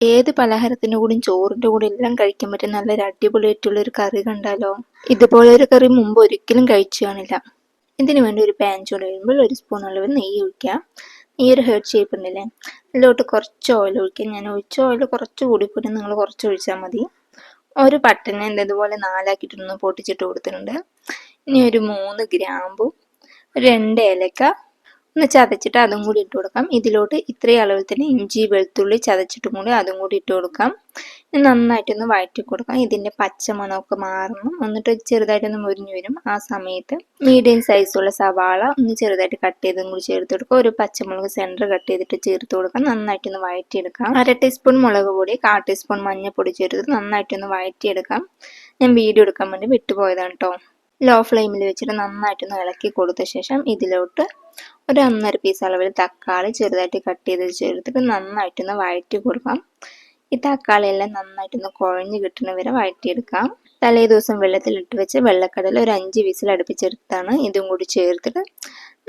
ഏത് പലഹാരത്തിൻ്റെ കൂടെയും ചോറിൻ്റെ കൂടെ എല്ലാം കഴിക്കാൻ പറ്റും നല്ലൊരു അടിപൊളിയായിട്ടുള്ള ഒരു കറി കണ്ടാലോ. ഇതുപോലെ ഒരു കറി മുമ്പ് ഒരിക്കലും കഴിച്ചു കാണില്ല. ഇതിനു വേണ്ടി ഒരു പാൻ ചൂട് വരുമ്പോൾ ഒരു സ്പൂൺ അളവ് നെയ്യ് ഒഴിക്കുക. നെയ്യ് ഒരു ഹെർട്ട് ഷേപ്പ് ഉണ്ടല്ലേ, അതിലോട്ട് കുറച്ച് ഓയിൽ ഒഴിക്കുക. ഞാൻ ഒഴിച്ച ഓയിൽ കുറച്ച് കൂടിപ്പോയിട്ട് നിങ്ങൾ കുറച്ച് ഒഴിച്ചാൽ മതി. ഒരു പട്ടനെ ഇതുപോലെ നാലാക്കിയിട്ടൊന്ന് പൊട്ടിച്ചിട്ട് കൊടുത്തിട്ടുണ്ട്. ഇനി ഒരു 3 ഗ്രാമ്പും 2 ഏലക്ക ഒന്ന് ചതച്ചിട്ട് അതും കൂടി ഇട്ട് കൊടുക്കാം. ഇതിലോട്ട് ഇത്രയും അളവിൽ തന്നെ ഇഞ്ചി വെളുത്തുള്ളി ചതച്ചിട്ടും കൂടി അതും കൂടി ഇട്ട് കൊടുക്കാം. നന്നായിട്ടൊന്ന് വഴറ്റി കൊടുക്കാം. ഇതിൻ്റെ പച്ചമണമൊക്കെ മാറണം. എന്നിട്ട് ചെറുതായിട്ടൊന്ന് മുരിഞ്ഞു വരും. ആ സമയത്ത് മീഡിയം സൈസുള്ള സവാള ഒന്ന് ചെറുതായിട്ട് കട്ട് ചെയ്തും കൂടി ചേർത്ത് കൊടുക്കുക. ഒരു പച്ചമുളക് സെൻറ്റർ കട്ട് ചെയ്തിട്ട് ചേർത്ത് കൊടുക്കാം. നന്നായിട്ടൊന്ന് വഴറ്റിയെടുക്കാം. 1/2 ടീസ്പൂൺ മുളക് പൊടി, 1/4 ടീസ്പൂൺ മഞ്ഞൾപ്പൊടി ചേർത്ത് നന്നായിട്ടൊന്ന് വഴറ്റിയെടുക്കാം. ഞാൻ വീഡിയോ എടുക്കാൻ വേണ്ടി വിട്ടുപോയതാണ് കേട്ടോ. ലോ ഫ്ലെയിമിൽ വെച്ചിട്ട് നന്നായിട്ടൊന്ന് ഇളക്കി കൊടുത്ത ശേഷം ഇതിലോട്ട് ഒരു 1.5 പീസ് അളവിൽ തക്കാളി ചെറുതായിട്ട് കട്ട് ചെയ്ത് ചേർത്തിട്ട് നന്നായിട്ടൊന്ന് വഴറ്റി കൊടുക്കാം. ഈ തക്കാളി എല്ലാം നന്നായിട്ടൊന്ന് കുഴഞ്ഞ് കിട്ടുന്ന വരെ വഴറ്റിയെടുക്കാം. തലേ ദിവസം വെള്ളത്തിലിട്ട് വെച്ച് വെള്ളക്കടല ഒരു 5 വിസിൽ അടുപ്പിച്ചെടുത്താണ്. ഇതും കൂടി ചേർത്തിട്ട്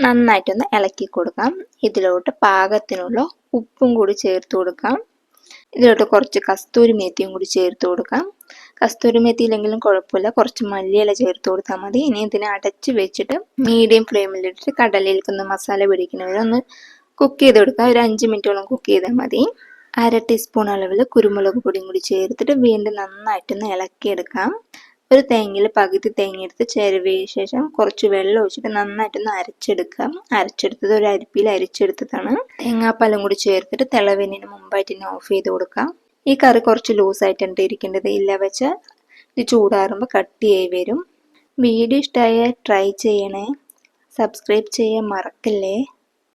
നന്നായിട്ടൊന്ന് ഇളക്കി കൊടുക്കാം. ഇതിലോട്ട് പാകത്തിനുള്ള ഉപ്പും കൂടി ചേർത്ത് കൊടുക്കാം. ഇതിലോട്ട് കുറച്ച് കസ്തൂരി മേത്തിയും കൂടി ചേർത്ത് കൊടുക്കാം. കസ്തൂരി മേത്തി ഇല്ലെങ്കിലും കുഴപ്പമില്ല, കുറച്ച് മല്ലിയില ചേർത്ത് കൊടുത്താൽ മതി. ഇനി ഇതിനെ അടച്ച് വെച്ചിട്ട് മീഡിയം ഫ്ലെയിമിലിട്ടിട്ട് കടലയിലേക്കൊന്ന് മസാല പിടിക്കുന്നവരെ ഒന്ന് കുക്ക് ചെയ്ത് കൊടുക്കാം. ഒരു 5 മിനിറ്റോളം കുക്ക് ചെയ്താൽ മതി. 1/2 ടീസ്പൂൺ അളവിൽ കുരുമുളക് പൊടിയും കൂടി ചേർത്തിട്ട് വീണ്ടും നന്നായിട്ടൊന്ന് ഇളക്കിയെടുക്കാം. ഒരു തേങ്ങയിൽ പകുതി തേങ്ങ എടുത്ത് ചിരവിയ ശേഷം കുറച്ച് വെള്ളം ഒഴിച്ചിട്ട് നന്നായിട്ടൊന്ന് അരച്ചെടുക്കാം. അരച്ചെടുത്തത് ഒരു അരിപ്പിയിൽ അരിച്ചെടുത്തതാണ്. തേങ്ങാപ്പാലും കൂടി ചേർത്തിട്ട് തിളവരുന്നതിന് മുമ്പായിട്ട് തന്നെ ഓഫ് ചെയ്ത് കൊടുക്കാം. ഈ കറി കുറച്ച് ലൂസായിട്ടുണ്ട് ഇരിക്കേണ്ടത്, ഇല്ല വെച്ചാൽ ഇത് ചൂടാറുമ്പോൾ കട്ടിയായി വരും. വീഡിയോ ഇഷ്ടമായാൽ ട്രൈ ചെയ്യണേ. സബ്സ്ക്രൈബ് ചെയ്യാൻ മറക്കല്ലേ.